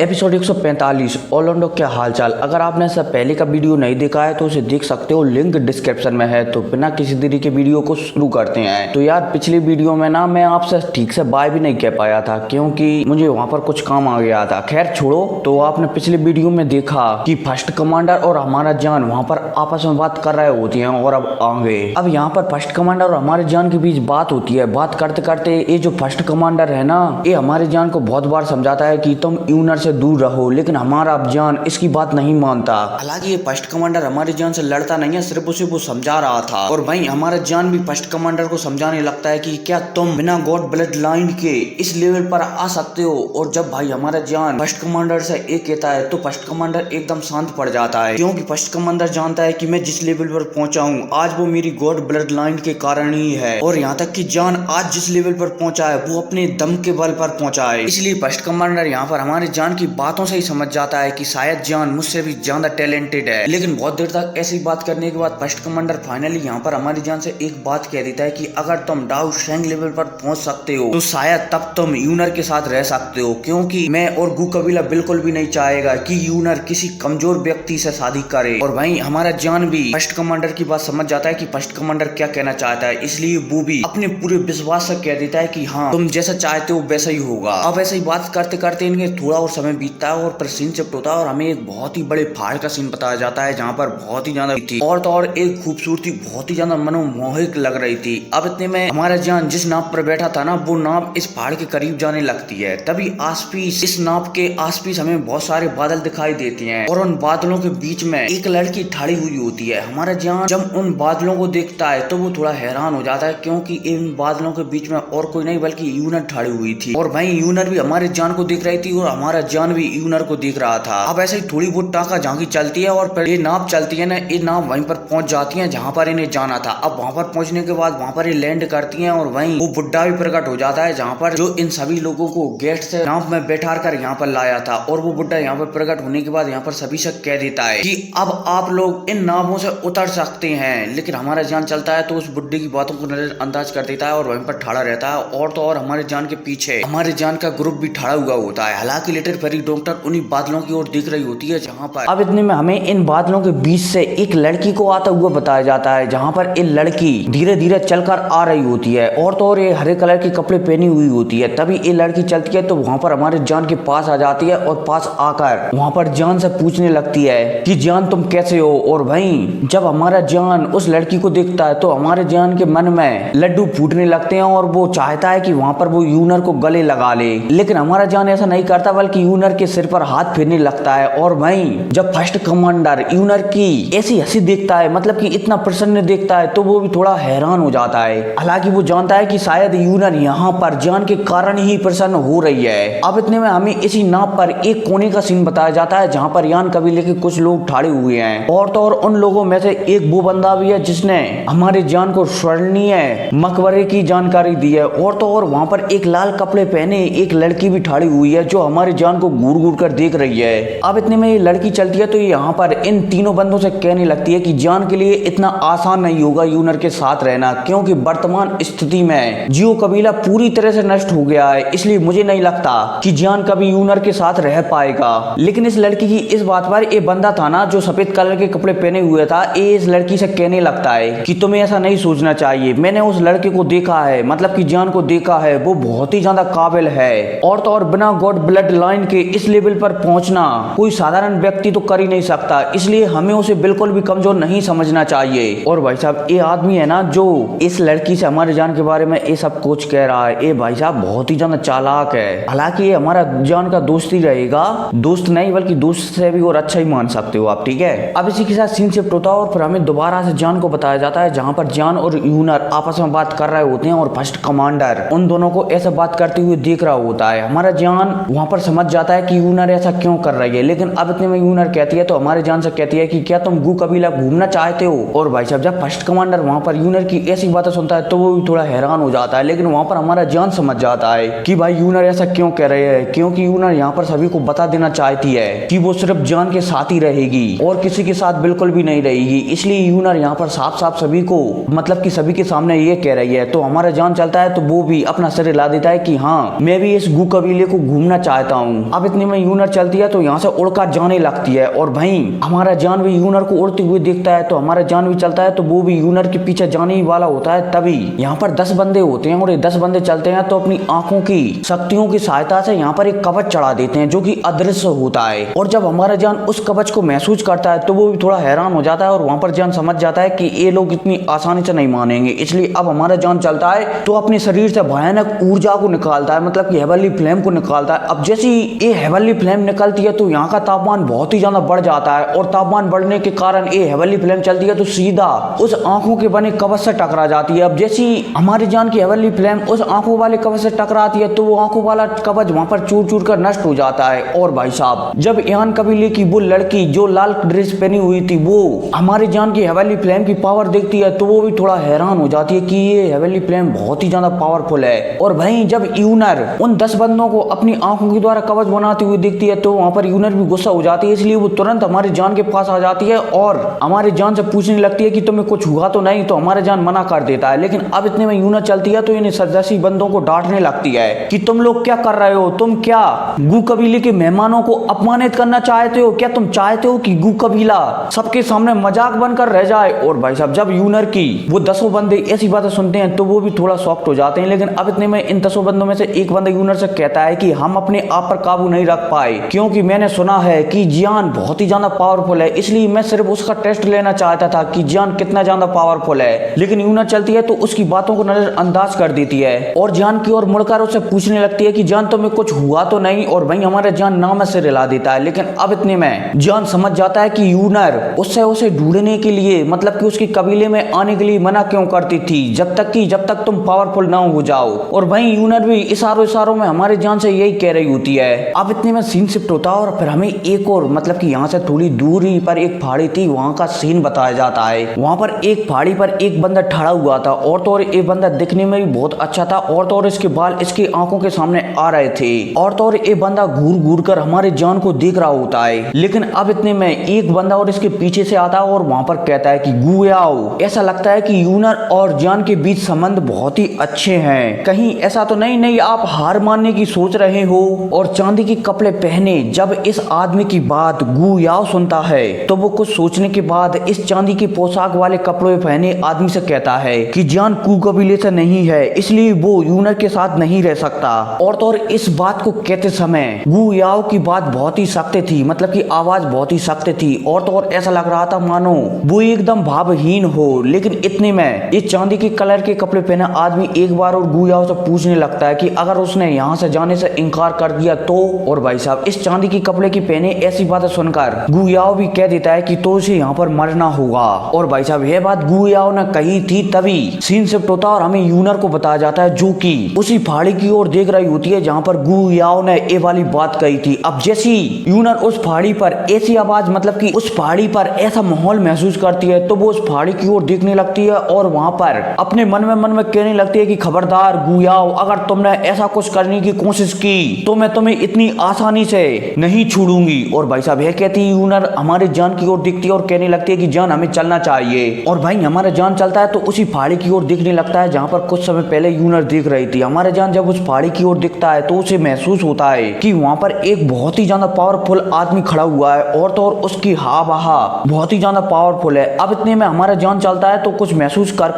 Episode 145 Orlando क्या हालचाल। अगर आपने इससे पहले का वीडियो नहीं देखा है तो उसे देख सकते हो, लिंक डिस्क्रिप्शन में है। तो बिना किसी देरी के वीडियो को शुरू करते हैं। तो यार पिछली वीडियो में ना मैं आपसे ठीक से बाय भी नहीं कह पाया था क्योंकि मुझे वहां पर कुछ काम आ गया था। खैर छोड़ो। तो आपने पिछली वीडियो में देखा कि फर्स्ट कमांडर और हमारा जान वहां पर आपस में बात कर रहे होती हैं और अब आगे अब यहाँ पर फर्स्ट कमांडर और हमारे जान के बीच बात होती है। बात करते करते ये जो फर्स्ट कमांडर है ना, ये हमारे जान को बहुत बार समझाता है कि तुम यूनर से दूर रहो, लेकिन हमारा अब जान इसकी बात नहीं मानता। हालांकि ये फर्स्ट कमांडर हमारे जान से लड़ता नहीं है, सिर्फ उसे वो समझा रहा था। और वहीं हमारा जान भी फर्स्ट कमांडर को समझाने लगता है कि क्या तुम बिना गॉड ब्लड लाइन के इस लेवल पर आ सकते हो। और जब भाई हमारा जान फर्स्ट कमांडर से एक कहता है तो फर्स्ट कमांडर एकदम शांत पड़ जाता है, क्योंकि फर्स्ट कमांडर जानता है कि मैं जिस लेवल पर पहुंचा हूँ आज वो मेरी गॉड ब्लड लाइन के कारण ही है। और यहाँ तक कि जान आज जिस लेवल पर पहुंचा है वो अपने दम के बल पर पहुंचा है। इसलिए फर्स्ट कमांडर यहाँ पर हमारे जान की बातों से ही समझ जाता है कि शायद जान मुझसे भी ज्यादा टैलेंटेड है। लेकिन बहुत देर तक ऐसी बात करने के बाद फर्स्ट कमांडर फाइनली यहाँ पर हमारी जान से एक बात कह देता है कि अगर तुम डाउ शेंग लेवल पर पहुंच सकते हो तो शायद तब तुम यूनर के साथ रह सकते हो, क्योंकि मैं और गु कबीला बिल्कुल भी नहीं चाहेगा कि यूनर किसी कमजोर व्यक्ति से शादी करे। और वहीं हमारा जान भी फर्स्ट कमांडर की बात समझ जाता है कि फर्स्ट कमांडर क्या कहना चाहता है, इसलिए वो भी अपने पूरे विश्वास से कह देता है कि हाँ तुम जैसा चाहते हो वैसा ही होगा। अब ऐसे ही बात करते करते इनके थोड़ा और समय बीतता है और सीन शिफ्ट होता है और हमें एक बहुत ही बड़े पहाड़ का सीन बताया जाता है जहाँ पर बहुत ही ज्यादा थी और तो और एक खूबसूरती बहुत ही ज्यादा मनोमोहक लग रही थी। अब इतने में हमारा जान जिस नाव पर बैठा था ना, वो नाव इस पहाड़ के करीब जाने लगती है। तभी आसपीस इस नाव के आसपीस हमें बहुत सारे बादल दिखाई देते हैं और उन बादलों के बीच में एक लड़की ठाड़ी हुई होती है। हमारा जान जब उन बादलों को देखता है तो वो थोड़ा हैरान हो जाता है, क्योंकि इन बादलों के बीच में और कोई नहीं बल्कि यूनर ठाड़ी हुई थी। और वहीं यूनर भी हमारे जान को देख रही थी और हमारा जान भी यूनर को देख रहा था। अब ऐसे ही थोड़ी बहुत टाका झांकी चलती है और फिर ये नाव चलती है ना, ये नाव वहीं पर पहुंच जाती है जहां पर इन्हें जाना था। अब वहां पर पहुंचने के बाद वहां पर ये लैंड करती हैं और वहीं वो बुड्ढा भी प्रकट हो जाता है जहां पर जो इन सभी लोगों को गेट से नाव में बैठा कर यहाँ पर लाया था। और वो बुड्ढा यहाँ पर प्रकट होने के बाद यहाँ पर सभी से कह देता है कि अब आप लोग इन नावों से उतर सकते हैं। लेकिन हमारा जान चलता है तो उस बुड्ढे की बातों को नजरअंदाज कर देता है और वहीं पर खड़ा रहता है। और तो और हमारे जान के पीछे हमारे जान का ग्रुप भी खड़ा हुआ होता है। हालांकि लेटर फेरी डॉक्टर उन्हीं बादलों की ओर दिख रही होती है जहाँ पर अब इतने में हमें इन बादलों के बीच से एक लड़की को आता हुआ बताया जाता है, जहाँ पर ये लड़की धीरे धीरे चलकर आ रही होती है और तो और ये हरे कलर के कपड़े पहनी हुई होती है। तभी ये लड़की चलती है तो वहाँ पर हमारे जान के पास आ जाती है और पास आकर वहाँ पर जान से पूछने लगती है कि जान तुम कैसे हो। और वहीं जब हमारा जान उस लड़की को देखता है तो हमारे जान के मन में लड्डू फूटने लगते हैं और वो चाहता है कि वहाँ पर वो यूनर को गले लगा ले। लेकिन हमारा जान ऐसा नहीं करता बल्कि यूनर के सिर पर हाथ फेरने लगता है। और वहीं जब फर्स्ट कमांडर यूनर की ऐसी हंसी देखता है, मतलब कि इतना प्रसन्न देखता है, तो वो भी थोड़ा हैरान हो जाता है। हालांकि वो जानता है कि शायद यूनर यहाँ पर जान के कारण ही प्रसन्न हो रही है। अब इतने में हमें इसी नाव पर एक कोने का सीन बताया जाता है जहाँ पर यान कबीले के कुछ लोग ठाड़े हुए हैं। और तो और उन लोगों में से एक वो बंदा भी है जिसने हमारे जान को स्वर्णीय मकबरे की जानकारी दी है। और तो और वहाँ पर एक लाल कपड़े पहने एक लड़की भी ठाड़ी हुई है जो हमारे जान को घूर घूर कर देख रही है। अब इतने में ये लड़की चलती है तो यहाँ पर इन तीनों बंदों से कहने लगती है कि जान के लिए इतना आसान नहीं होगा यूनर के साथ रहना, क्योंकि वर्तमान स्थिति में जियो कबीला पूरी तरह से नष्ट हो गया है। इसलिए मुझे नहीं लगता कि जान कभी यूनर के साथ रह पाएगा। लेकिन इस लड़की की इस बात पर ये बंदा था ना जो सफेद कलर के कपड़े पहने हुए था, ये इस लड़की से कहने लगता है कि तुम्हें ऐसा नहीं सोचना चाहिए। मैंने उस लड़के को देखा है, मतलब कि जान को देखा है, वो बहुत ही ज्यादा काबिल है। और तो और बिना गॉड ब्लड लाइन के इस लेवल पर पहुंचना कोई साधारण व्यक्ति तो कर ही नहीं सकता, इसलिए हमें उसे बिल्कुल भी कमजोर नहीं समझना चाहिए। और भाई साहब ये आदमी है ना जो इस लड़की से हमारे जान के बारे में ये सब कुछ कह रहा है, ये भाई साहब बहुत ही ज्यादा चालाक है। हालांकि ये हमारा जान का दोस्त ही रहेगा, दोस्त नहीं बल्कि दोस्त से भी और अच्छा ही मान सकते हो आप, ठीक है। अब इसी के साथ सीन शिफ्ट होता है और फिर हमें दोबारा से जान को बताया जाता है जहाँ पर जान और यूनर आपस में बात कर रहे होते हैं और फर्स्ट कमांडर उन दोनों को ऐसा बात करते हुए देख रहा होता है। हमारा जान वहाँ पर समझ जाता है कि यूनर ऐसा क्यों कर रही है। लेकिन अब इतने में यूनर कहती है तो हमारे जान से कहती है कि क्या तुम गु कबीला घूमना चाहते हो। और भाई साहब जब फर्स्ट कमांडर वहाँ पर यूनर की ऐसी बातें सुनता है तो वो भी थोड़ा हैरान हो जाता है। लेकिन वहाँ पर हमारा जान समझ जाता है कि भाई यूनर ऐसा क्यों कह रहे हैं, क्योंकि यूनर यहाँ पर सभी को बता देना चाहती है कि वो सिर्फ जान के साथ ही रहेगी और किसी के साथ बिल्कुल भी नहीं रहेगी। इसलिए यूनर यहाँ पर साफ साफ सभी को, मतलब कि सभी के सामने ये कह रही है। तो हमारा जान चलता है तो वो भी अपना सिर हिला देता है कि हाँ मैं भी इस गु कबीले को घूमना चाहता हूँ। अब इतने में यूनर चलती है तो यहाँ से उड़कर जाने लगती है और भाई हमारा जान भी यूनर को उड़ते हुए देखता है तो हमारा जान भी चलता है तो वो भी यूनर के पीछे जाने ही वाला होता है। तभी यहाँ पर 10 बंदे होते हैं और ये 10 बंदे चलते हैं तो अपनी आंखों की शक्तियों की सहायता से यहाँ पर एक कवच चढ़ा देते हैं जो कि अदृश्य होता है। और जब हमारा जान उस कवच को महसूस करता है तो वो भी थोड़ा हैरान हो जाता है और वहां पर जान समझ जाता है कि ये लोग इतनी आसानी से नहीं मानेंगे। इसलिए अब हमारा जान चलता है तो अपने शरीर से भयानक ऊर्जा को निकालता है, मतलब कि हेवनली फ्लेम को निकालता है। अब जैसी ये हेवनली फ्लेम निकलती है तो यहाँ का तापमान बहुत ही ज्यादा बढ़ जाता है और तापमान बढ़ने के कारण ये हेवनली फ्लेम चलती है तो सीधा उस आंखों के बने कवच से टकरा जाती है। अब जैसी हमारे जान की हेवनली फ्लेम उस आंखों वाले कवच से टकराती है तो वो आंखों वाला कवच वहां पर चूर चूर कर नष्ट हो जाता है। और भाई साहब जब यान कबीले की वो लड़की जो लाल ड्रेस पहनी हुई थी वो हमारे जान की हेवनली फ्लेम की पावर देखती है तो वो भी थोड़ा हैरान हो जाती है कि ये हेवनली फ्लेम बहुत ही ज्यादा पावरफुल है। और भाई जब यूनर उन 10 बंदों को अपनी आंखों के द्वारा कवच बनाती हुई देखती है तो वहां पर यूनर भी गुस्सा हो जाती है। इसलिए वो तुरंत हमारे जान के पास आ जाती है और हमारे जान से पूछने लगती है कि तुम्हें कुछ हुआ तो नहीं। तो हमारे जान मना कर देता है। लेकिन अब इतने में यूनर चलती है तो इन सदस्य बंदों को डांटने लगती है कि तुम लोग क्या कर रहे हो, तुम क्या गू कबीले के मेहमानों को अपमानित करना चाहते हो? क्या तुम चाहते हो कि गू कबीला सबके सामने मजाक बनकर रह जाए? और भाई साहब जब यूनर की वो 10 बंदे ऐसी बातें सुनते हैं तो वो भी थोड़ा शॉक्ड हो जाते हैं। लेकिन अब इतने में इन 10 बंदों में से एक बंदा यूनर से कहता है कि हम अपने आप पर काबू नहीं रख पाए क्योंकि मैंने सुना है कि जियान बहुत ही ज्यादा पावरफुल है, इसलिए मैं सिर्फ उसका टेस्ट लेना चाहता था कि जियान कितना ज्यादा पावरफुल है। लेकिन यूनर चलती है तो उसकी बातों को नजरअंदाज कर देती है और जान की ओर मुड़कर उससे पूछने लगती है कि जान तुम्हें कुछ हुआ तो नहीं? और भाई हमारा जान नाम से रिला देता है। लेकिन अब इतने में जान समझ जाता है कि यूनर उससे उसे ढूंढने के लिए, मतलब कि उसके कबीले में आने के लिए मना क्यों करती थी जब तक तुम पावरफुल ना हो जाओ। और भाई यूनर भी इशारों में हमारे जान से यही कह रही होती है। अब इतने में सीन शिफ्ट होता है और फिर हमें एक और, मतलब कि यहाँ से थोड़ी दूरी पर एक पहाड़ी थी, वहां का सीन बताया जाता है। वहां पर एक पहाड़ी पर एक बंदा खड़ा हुआ था और तो और एक बंदा दिखने में भी बहुत अच्छा था और तो और इसके बाल इसकी आंखों के सामने आ रहे थे और तो और ये बंदा घूर घूर कर हमारे जान को देख रहा होता है। लेकिन अब इतने में एक बंदा और इसके पीछे से आता है और वहां पर कहता है कि गुयाओ, ऐसा लगता है कि यूनर और जान के बीच संबंध बहुत ही अच्छे हैं, कहीं ऐसा तो नहीं आप हार मानने की सोच रहे हो? और चांदी के कपड़े पहने जब इस आदमी की बात गुयाओ सुनता है तो वो कुछ सोचने के बाद इस चांदी की पोशाक वाले कपड़े पहने आदमी से कहता है कि जान कू कबीले से नहीं है, इसलिए वो यूनर के साथ नहीं रह सकता। और तो और इस बात को कहते समय गुयाओ की बात बहुत ही सख्त थी, मतलब कि आवाज बहुत ही सख्त थी और तो और ऐसा लग रहा था मानो वो एकदम भावहीन हो। लेकिन इतने में इस चांदी के कलर के कपड़े पहना आदमी एक बार और गुयाओ से पूछने लगता है कि अगर उसने यहाँ से जाने से इनकार कर दिया तो? और भाई साहब इस चांदी के कपड़े की पहने ऐसी बातें सुनकर गुयाओ भी कह देता है कि तो उसे यहाँ पर मरना होगा। और भाई साहब यह बात गुयाओ ने कही थी। तभी सीन शिफ्ट होता और हमें यूनर को बताया जाता है जो कि उसी पहाड़ी की ओर देख रही होती है जहाँ पर गुयाओ ने ये वाली बात कही थी। अब जैसी यूनर उस पहाड़ी पर ऐसी आवाज, मतलब कि उस पहाड़ी पर ऐसा माहौल महसूस करती है तो वो उस पहाड़ी की ओर देखने लगती है और वहां पर अपने मन में कहने लगती है कि खबरदार गुयाओ, अगर तुमने ऐसा कुछ करने की कोशिश की तो मैं तुम्हें इतनी आसानी से नहीं छोड़ूंगी। और भाई साहब यह कहती है यूनर हमारे जान की ओर दिखती है और कहने लगती है कि जान हमें चलना चाहिए। और भाई हमारा जान चलता है तो उसी पहाड़ी की ओर देखने लगता है जहाँ पर कुछ समय पहले यूनर देख रही थी। हमारे जान जब उस पहाड़ी की ओर दिखता है तो उसे महसूस होता है कि वहां पर एक बहुत ही ज्यादा पावरफुल आदमी खड़ा हुआ है और तो और उसकी बहा बहुत ही ज्यादा पावरफुल है। अब इतने में हमारा जान चलता है तो कुछ महसूस कर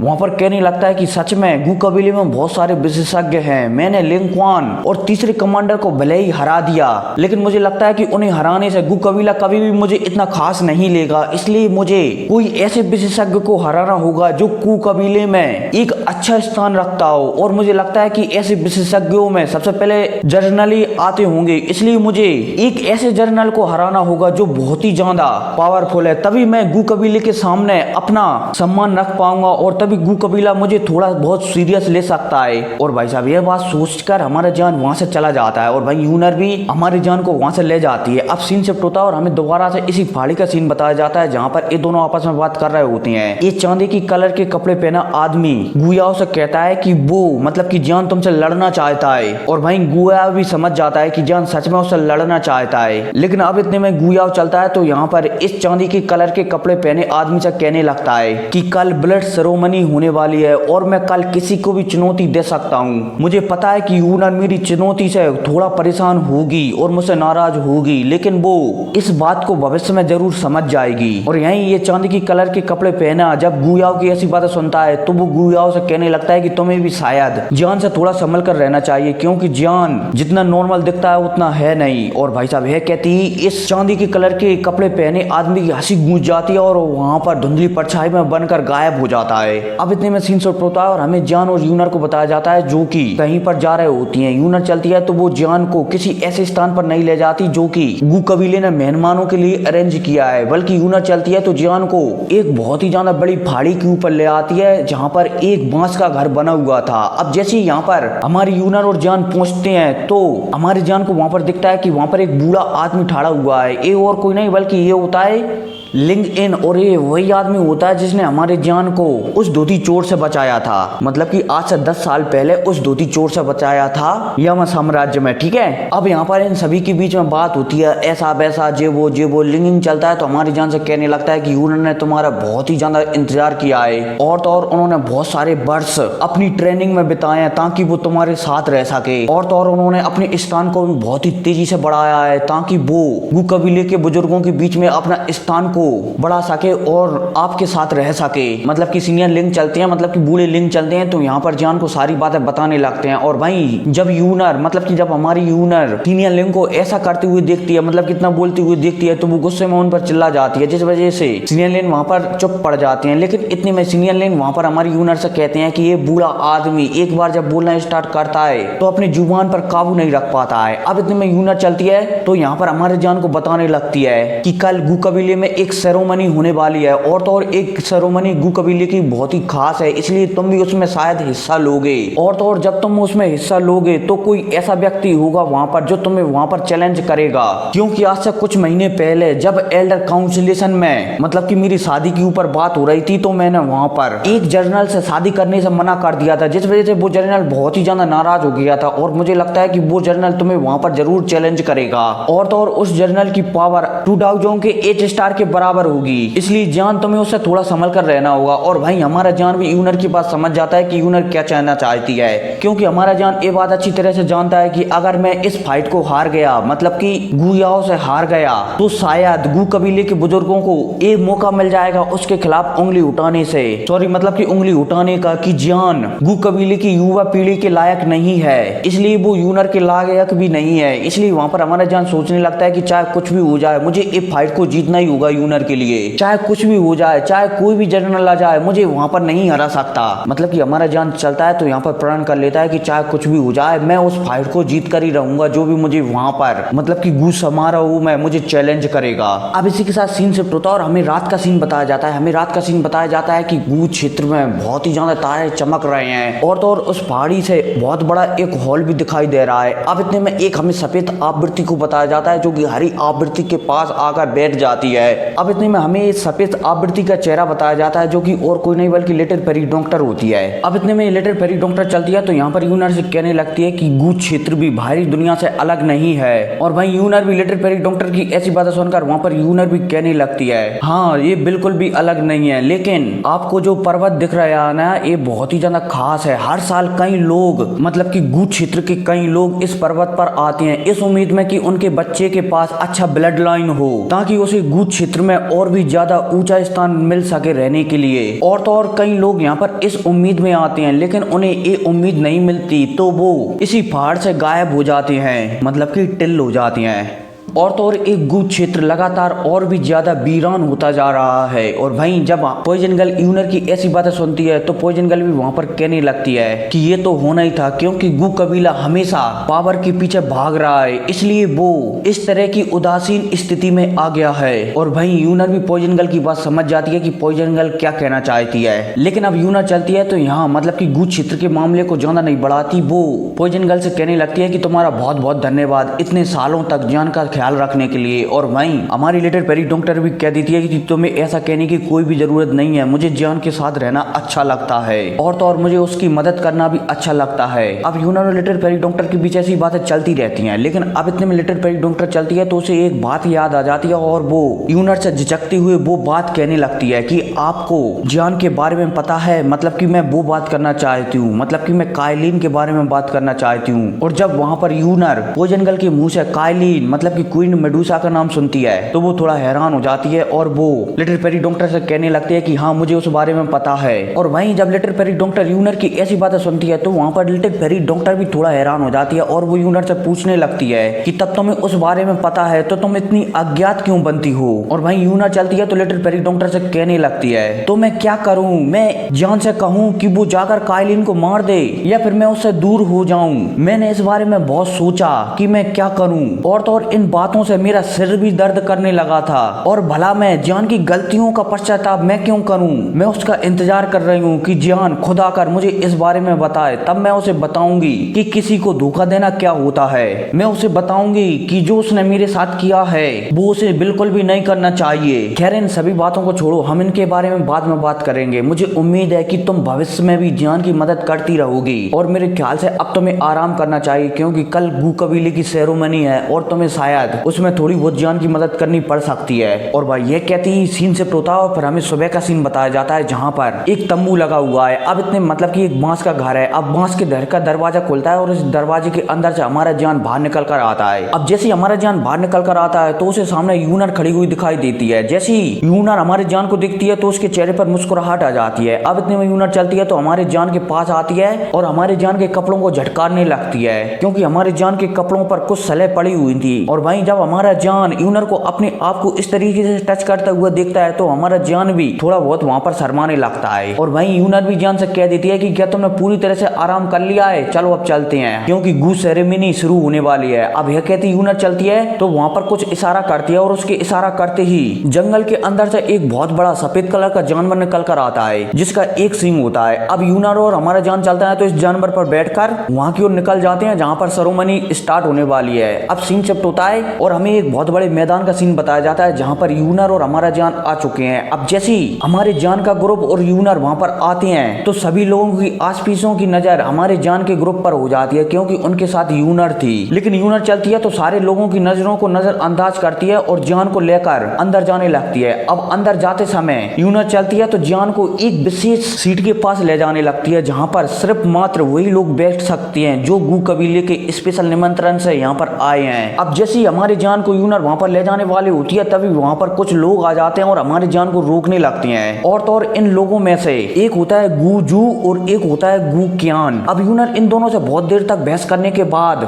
वहां पर कहने लगता है कि सच में गू कबीले में बहुत सारे विशेषज्ञ हैं, मैंने लिंक्वान और तीसरे कमांडर को भले ही हरा दिया लेकिन मुझे लगता है कि उन्हें हराने से गू कबीला कभी भी मुझे इतना खास नहीं लेगा, इसलिए मुझे कोई ऐसे विशेषज्ञ को हराना होगा जो गू कबीले में एक अच्छा स्थान रखता हो। और मुझे लगता है कि ऐसे विशेषज्ञों में सबसे पहले जर्नल ही आते होंगे, इसलिए मुझे एक ऐसे जर्नल को हराना होगा जो बहुत ही ज्यादा पावरफुल है, तभी मैं गू कबीले के सामने अपना सम्मान रख पाऊंगा और तभी गू कबीला मुझे थोड़ा बहुत सीरियस ले सकता है। और भाई साहब यह बात सोचकर हमारा जान वहां से चला जाता है और भाई यूनर भी हमारी जान को वहां से ले जाती है। अब सीन शिफ्ट होता है और हमें दोबारा से इसी पहाड़ी का सीन बताया जाता है जहां पर ये दोनों आपस में बात कर रहे होते हैं। ये चांदी की कलर के कपड़े पहना आदमी गुयाओ से कहता है कि वो, मतलब कि जान तुमसे लड़ना चाहता है। और भाई गुयाओ भी समझ जाता है कि जान सच में उससे लड़ना चाहता है। लेकिन अब इतने में गुयाओ चलता है तो यहाँ पर इस चांदी के कलर के कपड़े पहने आदमी से कहने लगता है कि कल ब्लड सेरेमनी होने वाली है और मैं कल किसी को भी चुनौती दे सकता हूँ। मुझे पता है कि यूनर मेरी चुनौती से थोड़ा परेशान होगी और मुझसे नाराज होगी, लेकिन वो इस बात को भविष्य में जरूर समझ जाएगी। और यहीं ये चांदी की कलर के कपड़े पहना जब गुयाओ की ऐसी बातें सुनता है तो वो गुयाओ से कहने लगता है कि तुम्हें भी शायद जान से थोड़ा संभल कर रहना चाहिए, क्योंकि जान जितना नॉर्मल दिखता है उतना है नहीं। और भाई साहब यह कहती ही इस चांदी के कलर के कपड़े पहने आदमी की हंसी गूंज जाती है और वहां पर धुंधली परछाई में बनकर गायब हो जाता है। अब इतने में सीन शॉट होता है और हमें जान और यूनर को बताया जाता है जो कि कहीं पर जा रहे होती हैं। यूनर चलती है तो वो जान को किसी ऐसे स्थान पर नहीं ले जाती जो कि गू कबीले ने मेहमानों के लिए अरेंज किया है, बल्कि यूनर चलती है तो जान को एक बहुत ही ज्यादा बड़ी पहाड़ी के ऊपर ले आती है जहां पर एक बांस का घर बना हुआ था। अब जैसे ही यहाँ पर हमारी यूनर और जान पहुंचते हैं तो हमारी जान को वहां पर दिखता है कि वहां पर एक बूढ़ा आदमी खड़ा हुआ है। ये और कोई नहीं बल्कि ये होता है लिंग इन, और ये वही आदमी होता है जिसने हमारे जान को उस धोती चोर से बचाया था। मतलब कि आज से 10 साल पहले उस धोती चोर से बचाया था यम साम्राज्य में। ठीक है, अब यहाँ पर इन सभी के बीच में बात होती है ऐसा वैसा जे वो लिंग चलता है तो हमारी जान से कहने लगता है कि उन्होंने तुम्हारा बहुत ही ज्यादा इंतजार किया है और तो और उन्होंने बहुत सारे वर्ष अपनी ट्रेनिंग में बिताए हैं ताकि वो तुम्हारे साथ रह सके, और तो और उन्होंने अपने स्थान को भी बहुत ही तेजी से बढ़ाया है ताकि वो गू कबीले के बुजुर्गों के बीच में अपना स्थान को बढ़ा सके और आपके साथ रह सके। मतलब कि सीनियर लिंग चलते हैं, मतलब कि बूढ़े लिंग चलते हैं तो यहाँ पर जान को सारी बातें बताने लगते हैं। और भाई जब यूनर मतलब कि जब हमारी यूनर सीनियर लिंग को ऐसा करते हुए देखती है, मतलब कितना बोलते हुए देखती है, तो वो गुस्से में उन पर चिल्ला जाती है, जिस वजह से सीनियर लिंग वहां पर चुप पड़ जाते हैं। लेकिन इतने में सीनियर लिंग वहां पर हमारी यूनर से कहते हैं कि ये बूढ़ा आदमी एक बार जब बोलना स्टार्ट करता है तो अपनी जुबान पर काबू नहीं रख पाता है। अब इतने में यूनर चलती है तो यहाँ पर हमारे जान को बताने लगती है कि कल गू कबीले में एक सेरेमनी होने वाली है और तो और एक सेरेमनी गू कबीले की बहुत ही खास है, इसलिए तुम भी उसमें शायद हिस्सा लोगे। और तो और जब तुम उसमें हिस्सा लोगे तो कोई ऐसा व्यक्ति होगा वहां पर जो तुम्हें वहां पर चैलेंज करेगा, क्योंकि आज से कुछ महीने पहले जब एल्डर काउंसिलेशन में मतलब कि मेरी शादी के ऊपर बात हो रही थी तो मैंने वहां पर एक जनरल से शादी करने से मना कर दिया था, जिस वजह से वो जनरल बहुत ही ज्यादा नाराज हो गया था। और मुझे लगता है कि वो जनरल तुम्हें वहां पर जरूर चैलेंज करेगा और तो और उस जनरल की पावर 2000 के एच स्टार के बराबर होगी, इसलिए जान तुम्हें उससे थोड़ा संभल कर रहना होगा। और भाई हमारा जान भी यूनर की बात समझ जाता है कि यूनर क्या कहना चाहती है, क्योंकि हमारा जान ये बात अच्छी तरह से जानता है कि अगर मैं इस फाइट को हार गया मतलब कि गुयाओ से हार गया तो शायद गू कबीले के बुजुर्गों को एक मौका मिल जाएगा उसके खिलाफ उंगली उठाने से, सॉरी मतलब कि उंगली उठाने का, कि जान गू कबीले की युवा पीढ़ी के लायक नहीं है, इसलिए वो यूनर के लायक भी नहीं है। इसलिए वहां पर हमारा जान सोचने लगता है कि चाहे कुछ भी हो जाए मुझे इस फाइट को जीतना ही होगा यूनर के लिए, चाहे कुछ भी हो जाए, चाहे कोई भी जनरल आ जाए, मुझे वहां पर नहीं हरा सकता। मतलब कि हमारा जान चलता है तो यहाँ पर प्रण कर लेता है कि चाहे कुछ भी हो जाए मैं उस फाइट को जीत कर ही रहूंगा, जो भी मुझे वहां पर मतलब कि गू समारोह में मुझे चैलेंज करेगा। अब इसी के साथ सीन शिफ्ट होता है और हमें रात का सीन बताया जाता है। हमें रात का सीन बताया जाता है कि गू क्षेत्र में बहुत ही ज्यादा तारे चमक रहे हैं और तो और उस पहाड़ी से बहुत बड़ा एक हॉल भी दिखाई दे रहा है। अब इतने में एक हमें सफेद आवृत्ति को बताया जाता है जो कि हरी आवृत्ति के पास आकर बैठ जाती है। अब इतने में हमें सफेद आवृत्ति का चेहरा बताया जाता है जो कि और कोई नहीं बल्कि लिटिल पेरी डॉक्टर होती है। अब इतने में लिटिल पेरी डॉक्टर चलती है तो यहाँ पर यूनर से कहने लगती है कि गू क्षेत्र भी बाहरी दुनिया से अलग नहीं है। और भाई यूनर भी लिटिल पेरी डॉक्टर की ऐसी बातें सुनकर वहां पर यूनर भी कहने लगती है हाँ ये बिल्कुल भी अलग नहीं है, लेकिन आपको जो पर्वत दिख रहा है ना ये बहुत ही ज्यादा खास है। हर साल कई लोग मतलब कि गू क्षेत्र के कई लोग इस पर्वत पर आते हैं इस उम्मीद में कि उनके बच्चे के पास अच्छा ब्लड लाइन हो ताकि उसे गू क्षेत्र में और भी ज्यादा ऊंचा स्थान मिल सके रहने के लिए। और तो और कई लोग यहाँ पर इस उम्मीद में आते हैं लेकिन उन्हें ये उम्मीद नहीं मिलती तो वो इसी पहाड़ से गायब हो जाते हैं, मतलब कि टिल हो जाते हैं। और तो और एक गू क्षेत्र लगातार और भी ज्यादा वीरान होता जा रहा है। और भाई जब पॉइजन गर्ल यूनर की ऐसी बातें सुनती है तो पॉइजन गर्ल भी वहां पर कहने लगती है कि ये तो होना ही था, क्योंकि गू कबीला हमेशा पावर के पीछे भाग रहा है इसलिए वो इस तरह की उदासीन स्थिति में आ गया है। और भाई यूनर भी पॉइजन गर्ल की बात समझ जाती है कि पॉइजन गर्ल क्या कहना चाहती है। लेकिन अब यूनर चलती है तो यहाँ मतलब कि गू क्षेत्र के मामले को ज्यादा नहीं बढ़ाती, वो पॉइजन गर्ल से कहने लगती है कि तुम्हारा बहुत बहुत धन्यवाद इतने सालों तक जान का ख्याल रखने के लिए। और वहीं हमारी लिटिल पेरी डॉक्टर भी कह देती है कि तुम्हें ऐसा कहने की कोई भी जरूरत नहीं है, मुझे जियान के साथ रहना अच्छा लगता है और तो और मुझे उसकी मदद करना भी अच्छा लगता है। अब यूनर और लिटिल पेरी डॉक्टर के बीच ऐसी बातें चलती रहती हैं, लेकिन अब इतने में लिटिल पेरी डॉक्टर चलती है तो उसे एक बात याद आ जाती है और वो यूनर से झिझकती हुए वो बात कहने लगती है कि आपको जियान के बारे में पता है, मतलब कि मैं वो बात करना चाहती हूँ, मतलब कि मैं कायलीन के बारे में बात करना चाहती हूँ। और जब वहां पर यूनर पॉइजन गर्ल के मुंह से कायलीन मतलब कि क्वीन मेडुसा का नाम सुनती है तो वो थोड़ा हैरान हो जाती है और वो लिटिल पेरी डॉक्टर से कहने लगती है कि हाँ मुझे उस बारे में पता है। और वहीं जब लिटिल पेरी डॉक्टर यूनर की ऐसी बातें सुनती है तो वहां पर लिटिल पेरी डॉक्टर भी थोड़ा हैरान हो जाती है और वो यूनर से पूछने लगती है कि तब तुम्हें उस बारे में पता है तो तुम इतनी अज्ञात क्यों बनती हो। और वहीं यूनर चलती है तो लिटिल पेरी डॉक्टर से कहने लगती है तो मैं क्या करूं, मैं जान से कहूं कि वो जाकर कायलीन को मार दे या फिर मैं उससे दूर हो जाऊं। मैंने इस बारे में बहुत सोचा कि मैं क्या करूं और तो और इन बातों से मेरा सिर भी दर्द करने लगा था और भला मैं जान की गलतियों का पश्चाताप मैं क्यों करूं। मैं उसका इंतजार कर रही हूं कि जान खुद आकर मुझे इस बारे में बताए, तब मैं उसे बताऊंगी कि किसी को धोखा देना क्या होता है। मैं उसे बताऊंगी कि जो उसने मेरे साथ किया है वो उसे बिल्कुल भी नहीं करना चाहिए। खैर इन सभी बातों को छोड़ो, हम इनके बारे में बाद में बात करेंगे। मुझे उम्मीद है कि तुम भविष्य में भी जान की मदद करती रहोगी और मेरे ख्याल से अब तुम्हें आराम करना चाहिए क्योंकि कल गू कबीले की सेरेमनी है और तुम्हें शायद उसमें थोड़ी बहुत जान की मदद करनी पड़ सकती है। और भाई ये कहती ही सीन शिफ्ट होता है और फिर हमें सुबह का सीन बताया जाता है जहाँ पर एक तंबू लगा हुआ है। अब इतने मतलब कि एक बांस का घर है। अब बांस के घर का दरवाजा खुलता है और इस दरवाजे के अंदर से हमारा जान बाहर निकल कर आता है। अब जैसे हमारा जान बाहर निकल कर आता है तो उसे सामने यूनर खड़ी हुई दिखाई देती है। जैसे ही यूनर हमारे जान को दिखती है तो उसके चेहरे पर मुस्कुराहट आ जाती है। अब इतने में यूनर चलती है तो हमारे जान के पास आती है और हमारे जान के कपड़ों को झटकारने लगती है क्योंकि हमारे जान के कपड़ों पर कुछ सलह पड़ी हुई थी। और वहीं जब हमारा जान यूनर को अपने आप को इस तरीके से टच करता हुआ देखता है तो हमारा जान भी थोड़ा बहुत वहां पर शर्माने लगता है। और वहीं यूनर भी जान से कह देती है कि क्या तुमने पूरी तरह से आराम कर लिया है, चलो अब चलते हैं क्योंकि गू सेरेमनी शुरू होने वाली है। अब यह कहती यूनर चलती है तो वहां पर कुछ इशारा करती है और उसके इशारा करते ही जंगल के अंदर से एक बहुत बड़ा सफेद कलर का जानवर निकल कर आता है जिसका एक सींग होता है। अब यूनर और हमारा जान चलता है तो इस जानवर पर बैठकर वहां की ओर निकल जाते हैं जहां पर सेरेमनी स्टार्ट होने वाली है। अब सीन शिफ्ट होता है और हमें एक बहुत बड़े मैदान का सीन बताया जाता है जहां पर यूनर और हमारा जान आ चुके हैं। अब जैसे ही हमारे जान का ग्रुप और यूनर वहां पर आते हैं तो सभी लोगों की आसपासों की नजर हमारे जान के ग्रुप पर हो जाती है क्योंकि उनके साथ यूनर थी। लेकिन यूनर चलती है तो सारे लोगों की नजरों को नजरअंदाज करती है और जान को लेकर अंदर जाने लगती है। अब अंदर जाते समय यूनर चलती है तो जान को एक विशेष सीट के पास ले जाने लगती है जहां पर सिर्फ मात्र वही लोग बैठ सकते हैं जो गू कबीले के स्पेशल निमंत्रण से यहाँ पर आए हैं। अब जैसे ही हमारे जान को यूनर वहां पर ले जाने वाली होती है तभी वहां पर कुछ लोग आ जाते हैं और हमारे जान को रोकने लगते हैं। और तो और इन लोगों में से एक होता है गू जू और एक होता है गू क्यान। अब यूनर इन दोनों से बहुत देर तक बहस करने के बाद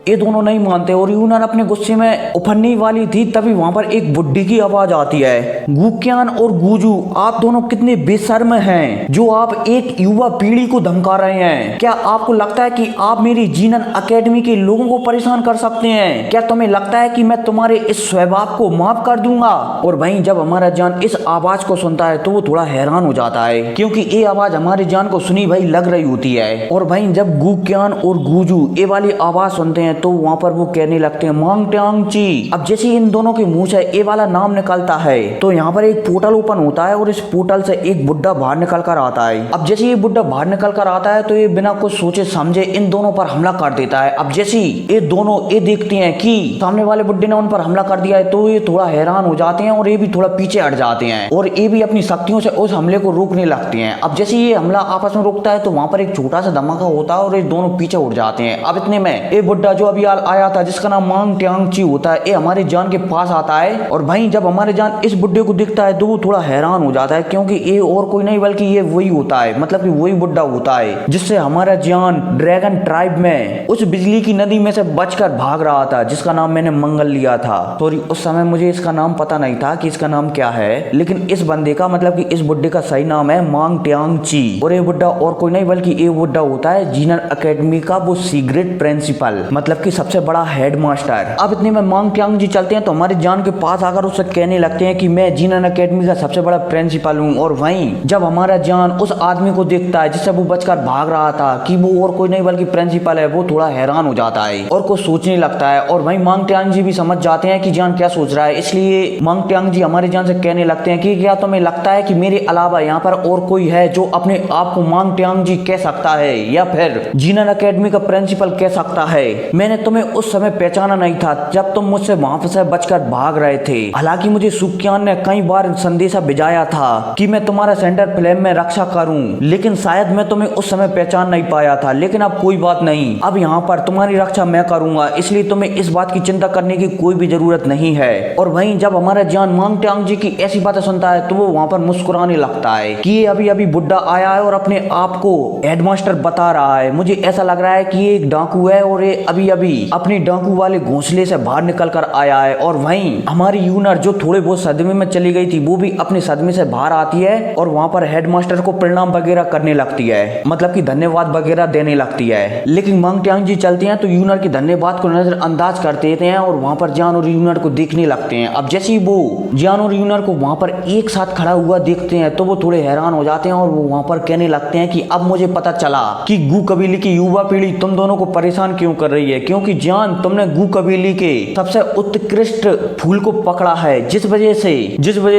ये दोनों नहीं मानते और यूनर अपने गुस्से में उफरने वाली थी तभी वहां पर एक बुड्ढी की आवाज आती है, गुक्यान और गुजू आप दोनों कितने बेशर्म हैं जो आप एक युवा पीढ़ी को धमका रहे हैं। क्या आपको लगता है कि आप मेरी जीनन अकेडमी के लोगों को परेशान कर सकते हैं? क्या तुम्हें लगता है कि मैं तुम्हारे इस स्वभाव को माफ कर दूंगा? और वहीं जब हमारा जान इस आवाज को सुनता है तो वो थोड़ा हैरान हो जाता है क्योंकि ये आवाज हमारे जान को सुनी भाई लग रही होती है। और वहीं जब गुक्यान और गुजू ये वाली आवाज सुनते हैं तो वहां पर वो कहने लगते हैं मांग ट्यांग ची। अब जैसे इन दोनों के मुंह से ए वाला नाम निकलता है तो यहाँ पर एक पोर्टल ओपन होता है और इस पोर्टल से एक बुड्ढा बाहर निकल कर आता है। अब जैसे ये बुड्ढा बाहर निकल कर आता है तो ये बिना कुछ सोचे समझे इन दोनों पर हमला कर देता है। अब जैसे ये दोनों ये देखते हैं कि सामने वाले बुड्ढे ने उन पर हमला कर दिया है तो ये थोड़ा हैरान हो जाते हैं और ये भी थोड़ा पीछे हट जाते हैं और ये भी अपनी शक्तियों से उस हमले को रोकने लगते हैं। अब जैसे ये हमला आपस में रोकता है तो वहां पर एक छोटा सा धमाका होता है और ये दोनों पीछे उठ जाते हैं। अब इतने में ये बुड्ढा जो अभी आया था जिसका नाम मांग ट्यांग ची होता है ये हमारे जान के पास आता है। और भाई जब हमारे जान इस बुड्ढे को दिखता है तो वो थोड़ा हैरान हो जाता है क्योंकि ये और कोई नहीं बल्कि ये वही होता है, मतलब कि वही बुड्ढा होता है जिससे हमारा जान ड्रैगन ट्राइब में उस बिजली की नदी में से बचकर भाग रहा था जिसका नाम मैंने मंगल लिया था। सॉरी उस समय मुझे इसका नाम पता नहीं था कि इसका नाम क्या है, लेकिन इस बंदे का मतलब कि इस बुड्ढे का सही नाम है मांग ट्यांग ची और ये बुड्ढा और कोई नहीं बल्कि ये बुड्ढा होता है जीनन अकेडमी का वो सीक्रेट प्रिंसिपल, मतलब मतलब कि सबसे बड़ा हेड मास्टर। अब इतने में मांग टियांग जी चलते हैं तो हमारे जान के पास आकर उससे कहने लगते हैं कि मैं जिनन अकेडमी का सबसे बड़ा प्रिंसिपल हूँ। और वहीं जब हमारा जान उस आदमी को देखता है जिससे वो बचकर भाग रहा था कि वो और कोई नहीं बल्कि प्रिंसिपल है, वो थोड़ा हैरान हो जाता है और कुछ सोचने लगता है। और वहीं मांग टियांग जी भी समझ जाते हैं कि जान क्या सोच रहा है, इसलिए मांग टियांग जी हमारे जान से कहने लगते हैं कि क्या तुम्हें लगता है कि मेरे अलावा यहाँ पर और कोई है जो अपने आप को मांग टियांग जी कह सकता है या फिर जिनन अकेडमी का प्रिंसिपल कह सकता है। मैंने तुम्हें उस समय पहचाना नहीं था जब तुम मुझसे वहां से बचकर भाग रहे थे। हालांकि मुझे सुक्यान ने कई बार संदेशा भिजाया था कि मैं तुम्हारा सेंटर फ्लेम में रक्षा करूं, लेकिन शायद मैं तुम्हें उस समय पहचान नहीं पाया था। लेकिन अब कोई बात नहीं, अब यहाँ पर तुम्हारी रक्षा मैं करूंगा, इसलिए तुम्हें इस बात की चिंता करने की कोई भी जरूरत नहीं है। और वहीं जब हमारा जान मांग टियांग जी की ऐसी बातें सुनता है तो वो वहां पर मुस्कुराने लगता है कि ये अभी अभी बुड्ढा आया है और अपने आप को हेडमास्टर बता रहा है। मुझे ऐसा लग रहा है कि ये एक डाकू है और ये अभी अभी अपनी डाकू वाले घोंसले से बाहर निकल कर आया है। और वहीं हमारी यूनर जो थोड़े बहुत सदमे में चली गई थी वो भी अपने सदमे से बाहर आती है और वहां पर हेडमास्टर को प्रणाम वगैरह करने लगती है, मतलब कि धन्यवाद वगैरह देने लगती है। लेकिन मांग टियांग जी चलते हैं तो यूनर के धन्यवाद को नजरअंदाज कर देते हैं और वहां पर जान और यूनर को देखने लगते हैं। अब जैसे ही वो जान और यूनर को वहां पर एक साथ खड़ा हुआ देखते हैं तो वो थोड़े हैरान हो जाते हैं और वो वहां पर कहने लगते हैं कि अब मुझे पता चला कि गू कबीले की युवा पीढ़ी तुम दोनों को परेशान क्यों कर रही है, क्योंकि जान तुमने गू कबीले के सबसे उत्कृष्ट फूल को पकड़ा है, जिस वजह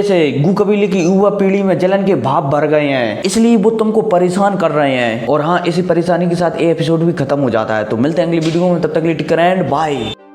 से गू कबीले की युवा पीढ़ी में जलन के भाव भर गए हैं, इसलिए वो तुमको परेशान कर रहे हैं। और हाँ, इसी परेशानी के साथ ये एपिसोड भी खत्म हो जाता है। तो मिलते हैं अगली वीडियो में, तब तक के लिए टेक केयर एंड बाय।